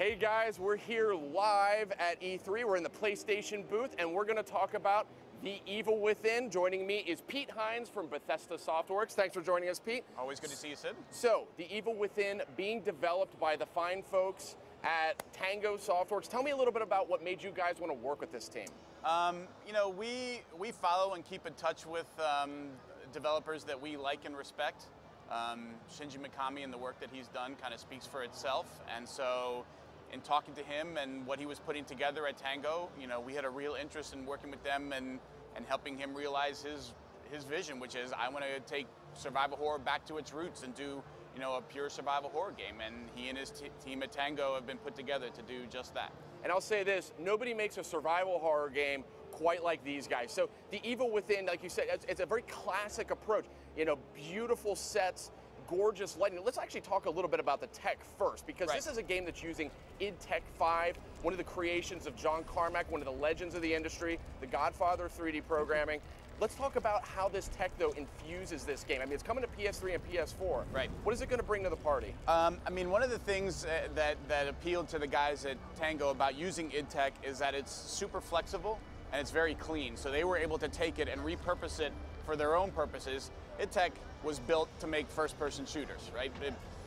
Hey guys, we're here live at E3. We're in the PlayStation booth and we're going to talk about The Evil Within. Joining me is Pete Hines from Bethesda Softworks. Thanks for joining us, Pete. Always good to see you, Sid. So, The Evil Within being developed by the fine folks at Tango Softworks. Tell me a little bit about what made you guys want to work with this team. We follow and keep in touch with developers that we like and respect. Shinji Mikami and the work that he's done kind of speaks for itself, and so in talking to him and what he was putting together at Tango, we had a real interest in working with them and helping him realize his vision, which is I want to take survival horror back to its roots and do a pure survival horror game, and he and his team at Tango have been put together to do just that. And I'll say this, nobody makes a survival horror game quite like these guys. So The Evil Within, like you said, it's a very classic approach. Beautiful sets, gorgeous lighting. Let's actually talk a little bit about the tech first, because This is a game that's using id Tech 5, one of the creations of John Carmack, one of the legends of the industry, the godfather of 3D programming. Let's talk about how this tech, though, infuses this game. I mean, it's coming to PS3 and PS4. Right. What is it going to bring to the party? One of the things that appealed to the guys at Tango about using id Tech is that it's super flexible and it's very clean. So they were able to take it and repurpose it for their own purposes. id Tech was built to make first-person shooters, right?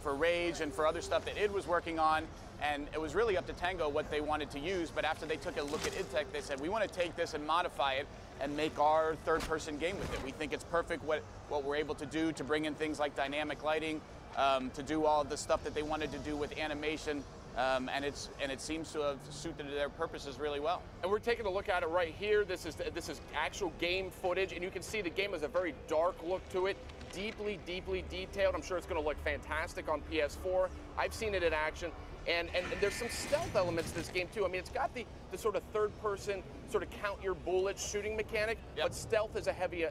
For Rage and for other stuff that id was working on, and it was really up to Tango what they wanted to use, but after they took a look at id Tech, they said, we want to take this and modify it and make our third-person game with it. We think it's perfect what we're able to do to bring in things like dynamic lighting, to do all of the stuff that they wanted to do with animation, and it seems to have suited their purposes really well. And we're taking a look at it right here. This is actual game footage, and you can see the game has a very dark look to it, deeply, deeply detailed. I'm sure it's going to look fantastic on PS4. I've seen it in action. And there's some stealth elements to this game too. I mean, it's got the sort of third-person, sort of count your bullets shooting mechanic, but stealth is a heavy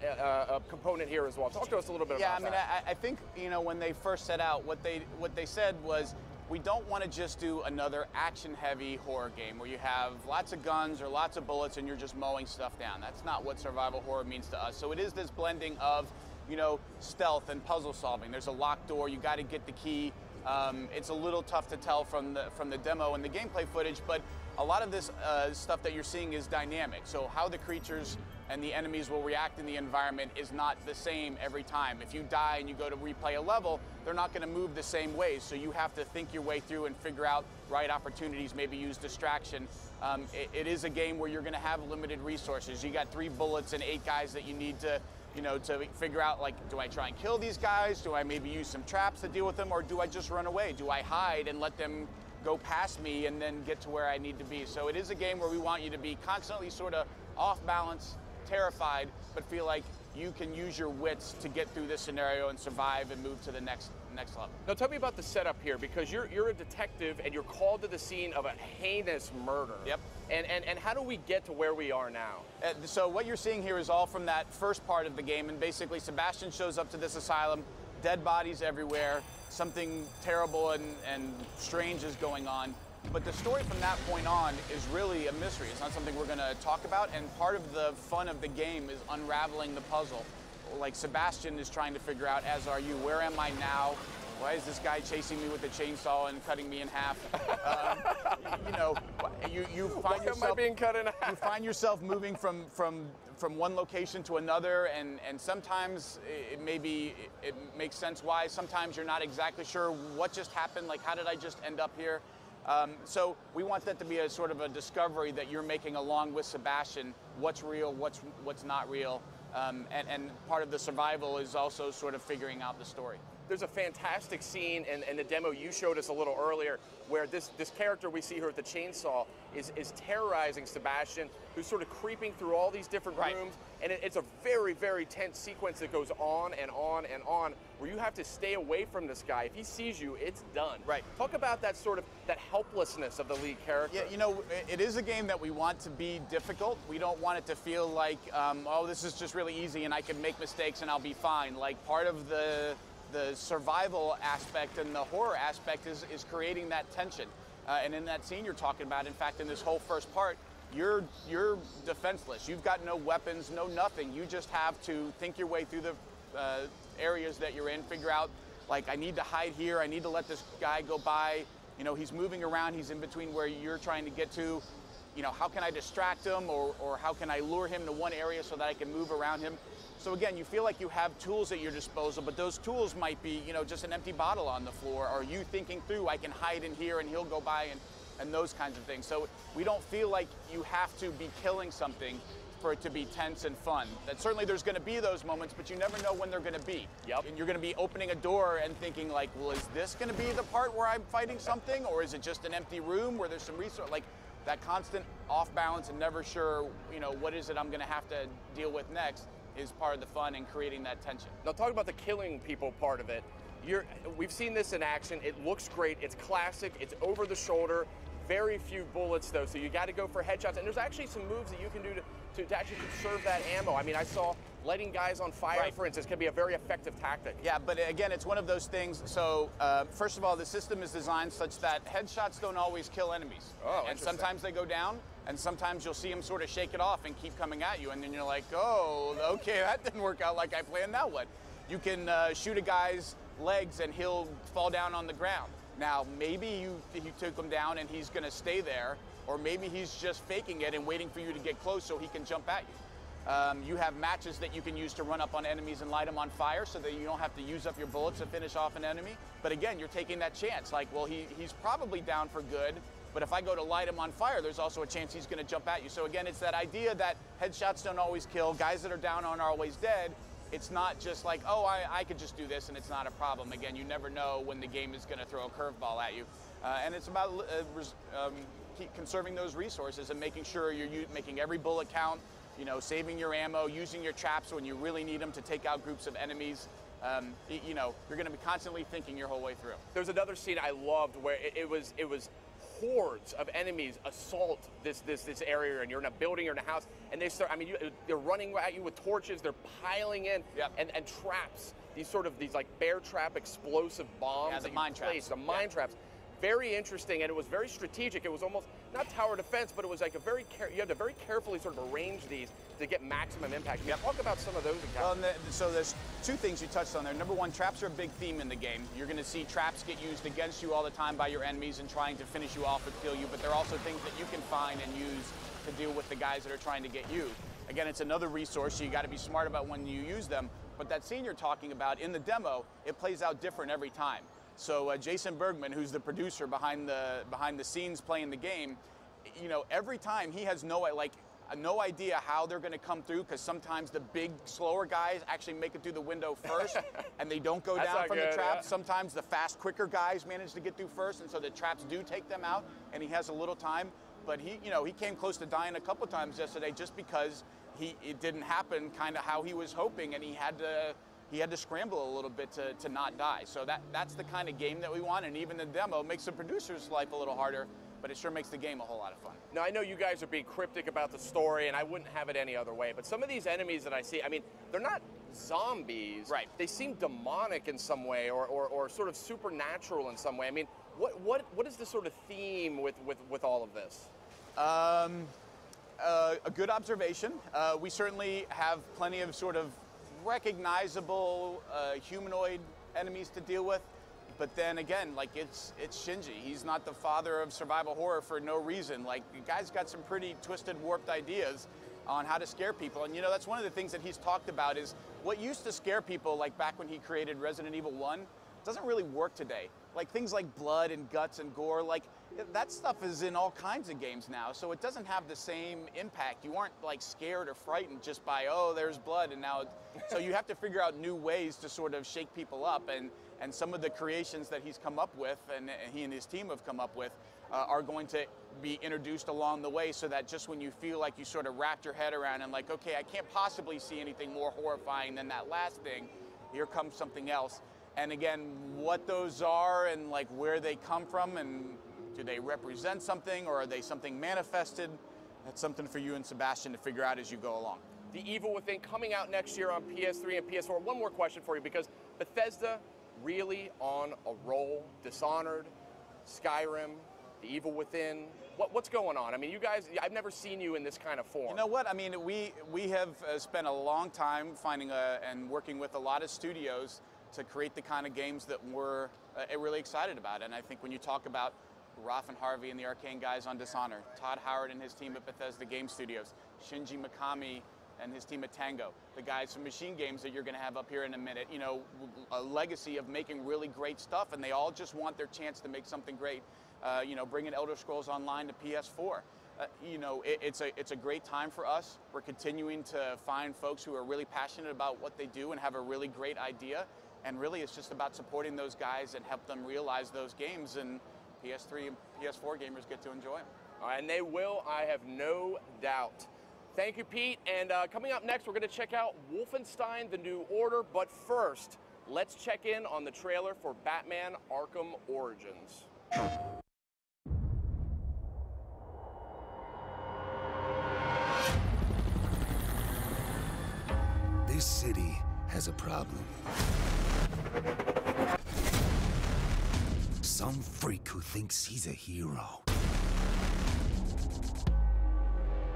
component here as well. Talk to us a little bit about that. Yeah, I think when they first set out, what they said was, we don't want to just do another action-heavy horror game where you have lots of guns or lots of bullets and you're just mowing stuff down. That's not what survival horror means to us. So it is this blending of, stealth and puzzle solving. There's a locked door. You got to get the key. It's a little tough to tell from the demo and the gameplay footage, but a lot of this stuff that you're seeing is dynamic. So how the creatures and the enemies will react in the environment is not the same every time. If you die and you go to replay a level, they're not going to move the same way. So you have to think your way through and figure out right opportunities, maybe use distraction. It is a game where you're going to have limited resources. You got 3 bullets and 8 guys that you need to to figure out, like, do I try and kill these guys? Do I maybe use some traps to deal with them? Or do I just run away? Do I hide and let them go past me and then get to where I need to be? So it is a game where we want you to be constantly sort of off balance, terrified, but feel like you can use your wits to get through this scenario and survive and move to the next level. Now tell me about the setup here, because you're a detective and you're called to the scene of a heinous murder. Yep. And how do we get to where we are now? So what you're seeing here is all from that first part of the game, and basically Sebastian shows up to this asylum, dead bodies everywhere, something terrible and strange is going on. But the story from that point on is really a mystery. It's not something we're going to talk about, and part of the fun of the game is unraveling the puzzle. Like Sebastian is trying to figure out, as are you, where am I now? Why is this guy chasing me with a chainsaw and cutting me in half? You find Why yourself am I being cut in half? You find yourself moving from one location to another, and sometimes it makes sense why. Sometimes you're not exactly sure what just happened. Like, how did I just end up here? So we want that to be a sort of a discovery that you're making along with Sebastian. What's real? What's not real? And part of the survival is also sort of figuring out the story. There's a fantastic scene in the demo you showed us a little earlier where this character we see here with the chainsaw is terrorizing Sebastian, who's sort of creeping through all these different rooms, and it's a very, very tense sequence that goes on and on and on, where you have to stay away from this guy. If he sees you, it's done. Right. Talk about that that helplessness of the lead character. Yeah, it is a game that we want to be difficult. We don't want it to feel like, oh, this is just really easy and I can make mistakes and I'll be fine. Like, part of the survival aspect and the horror aspect is creating that tension. And in that scene you're talking about, in fact, in this whole first part, you're defenseless. You've got no weapons, no nothing. You just have to think your way through the areas that you're in, figure out, like, I need to hide here, I need to let this guy go by, You know, he's moving around, he's in between where you're trying to get to. You know, how can I distract him, or how can I lure him to one area so that I can move around him? So again, you feel like you have tools at your disposal, but those tools might be, you know, just an empty bottle on the floor, or you thinking through, I can hide in here and he'll go by, and those kinds of things. So we don't feel like you have to be killing something for it to be tense and fun. That certainly there's going to be those moments, but you never know when they're going to be. Yep. And you're going to be opening a door and thinking like, well, is this going to be the part where I'm fighting something, or is it just an empty room where there's some resource? Like that constant off balance and never sure, you know, what is it I'm going to have to deal with next is part of the fun and creating that tension. Now talk about the killing people part of it. We've seen this in action. It looks great. It's classic. It's over the shoulder. Very few bullets though, so you got to go for headshots. And there's actually some moves that you can do to actually conserve that ammo. I mean, I saw letting guys on fire, Right. for instance, can be a very effective tactic. Yeah, but again, it's one of those things. So first of all, the system is designed such that headshots don't always kill enemies. Oh, and interesting. sometimes they go down, and sometimes you'll see them sort of shake it off and keep coming at you, and then you're like, oh, okay, that didn't work out like I planned. Now what? You can shoot a guy's legs and he'll fall down on the ground. Now, maybe you took him down and he's going to stay there, or maybe he's just faking it and waiting for you to get close so he can jump at you. You have matches that you can use to run up on enemies and light them on fire so that you don't have to use up your bullets to finish off an enemy. But again, you're taking that chance. Like, well, he's probably down for good, but if I go to light him on fire, there's also a chance he's going to jump at you. So again, it's that idea that headshots don't always kill, guys that are down aren't always dead. It's not just like, oh, I could just do this and it's not a problem. Again, you never know when the game is going to throw a curveball at you. And it's about keep conserving those resources and making sure you're making every bullet count, you know, saving your ammo, using your traps when you really need them to take out groups of enemies. You know, you're going to be constantly thinking your whole way through. There's another scene I loved where it was hordes of enemies assault this area, and you're in a building or in a house, and they start. I mean, they're running at you with torches. They're piling in, Yep. and traps. These like bear trap explosive bombs. Yeah, the that you mine place, traps. The mine traps. Very interesting, and it was very strategic. It was almost not tower defense, but it was like you had to very carefully sort of arrange these to get maximum impact. Can you talk about some of those encounters? Well, so there's two things you touched on there. Number one, traps are a big theme in the game. You're going to see traps get used against you all the time by your enemies and trying to finish you off and kill you, but there are also things that you can find and use to deal with the guys that are trying to get you. Again, it's another resource, so you got to be smart about when you use them, but that scene you're talking about in the demo, it plays out different every time. So Jason Bergman, who's the producer behind the scenes playing the game, you know, every time he has no idea how they're going to come through, because sometimes the big, slower guys actually make it through the window first, and they don't go down from the traps. Yeah. Sometimes the fast, quicker guys manage to get through first, and so the traps do take them out, and he has a little time. But he came close to dying a couple times yesterday just because it didn't happen kind of how he was hoping, and he had to scramble a little bit to not die. So that's the kind of game that we want, and even the demo makes the producer's life a little harder, but it sure makes the game a whole lot of fun. Now, I know you guys are being cryptic about the story, and I wouldn't have it any other way, but some of these enemies that I see, I mean, they're not zombies. Right. They seem demonic in some way, or sort of supernatural in some way. I mean, what is the sort of theme with all of this? A good observation. We certainly have plenty of sort of recognizable humanoid enemies to deal with, but then again, like it's Shinji. He's not the father of survival horror for no reason. Like, the guy's got some pretty twisted, warped ideas on how to scare people, and you know, that's one of the things that he's talked about is what used to scare people, like back when he created Resident Evil 1, doesn't really work today. Like things like blood and guts and gore, like that stuff is in all kinds of games now, so it doesn't have the same impact. You aren't like scared or frightened just by, oh, there's blood, and now so you have to figure out new ways to sort of shake people up, and some of the creations that he's come up with and he and his team have come up with are going to be introduced along the way, so that just when you feel like you sort of wrapped your head around and like, okay, I can't possibly see anything more horrifying than that last thing, here comes something else. And again, what those are and like where they come from, and do they represent something, or are they something manifested? That's something for you and Sebastian to figure out as you go along. The Evil Within coming out next year on PS3 and PS4. One more question for you, because Bethesda really on a roll. Dishonored, Skyrim, The Evil Within. What's going on? I mean, you guys, I've never seen you in this kind of form. You know what? I mean, we have spent a long time finding and working with a lot of studios to create the kind of games that we're really excited about. And I think when you talk about Ralph and Harvey and the Arcane guys on Dishonored, Todd Howard and his team at Bethesda Game Studios, Shinji Mikami and his team at Tango, the guys from Machine Games that you're going to have up here in a minute, you know, a legacy of making really great stuff, and they all just want their chance to make something great. You know, bringing Elder Scrolls Online to PS4. You know, it's a great time for us. We're continuing to find folks who are really passionate about what they do and have a really great idea. And really, it's just about supporting those guys and help them realize those games, and PS3 and PS4 gamers get to enjoy them. And they will, I have no doubt. Thank you, Pete. And coming up next, we're going to check out Wolfenstein: The New Order. But first, let's check in on the trailer for Batman: Arkham Origins. This city has a problem. Some freak who thinks he's a hero.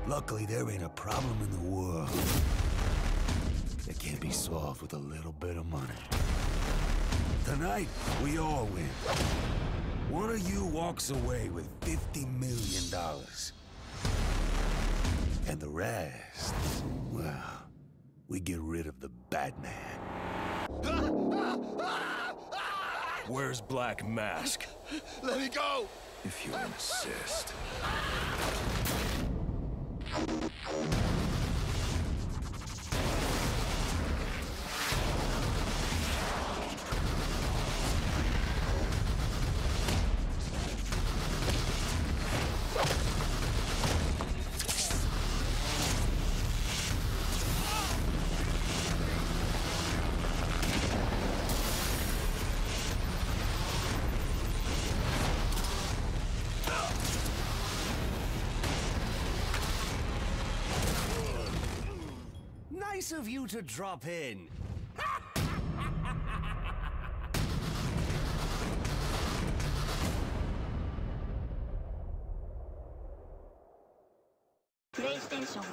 Luckily, there ain't a problem in the world that can't be solved with a little bit of money. Tonight, we all win. One of you walks away with $50 million. And the rest, well, we get rid of the Batman. Where's Black Mask? Let me go! If you insist. Nice of you to drop in. PlayStation